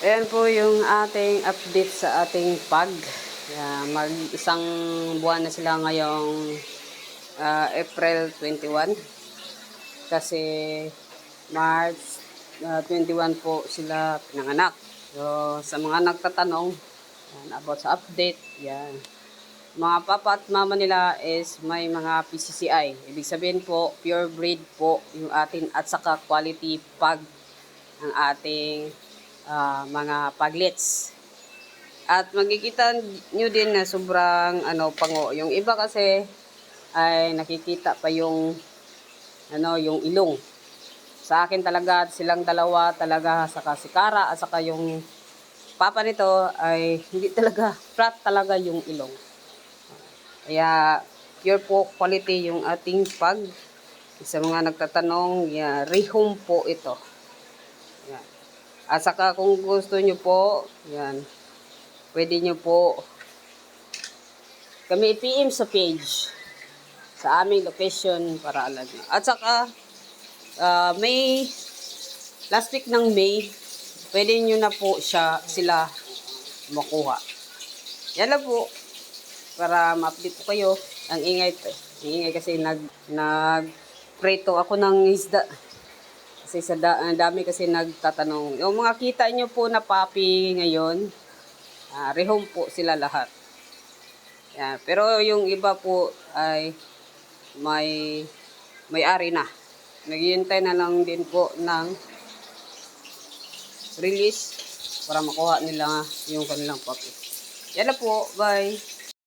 Ayan po yung ating update sa ating pag. Mag-isang buwan na sila ngayong April 21. Kasi March 21 po sila pinanganak. So, sa mga nagtatanong about sa update, yan. Mga papa at mama nila is may mga PCCI. Ibig sabihin po, pure breed po yung atin at saka quality pag ang ating mga paglets. At makikita nyo din na sobrang pango. Yung iba kasi ay nakikita pa yung yung ilong. Sa akin talaga silang dalawa talaga, saka si Kara at saka yung papa nito ay hindi talaga flat talaga yung ilong. Kaya pure po quality yung ating pag. Sa mga nagtatanong, rehome po ito. Yan. At saka kung gusto nyo po, yan, pwede nyo po kami i-PM sa page sa aming location para alam nyo. At saka May last week ng May, pwede nyo na po sila makuha. Yan lang po para ma-update po kayo. Ang ingay kasi nag-preto ako ng isda. Kasi dami kasi nagtatanong. Yung mga kita nyo po na papi ngayon, rehome po sila lahat. Yan. Pero yung iba po ay may-ari na. Naghihintay na lang din po ng release para makuha nila yung kanilang papi. Yan na po. Bye.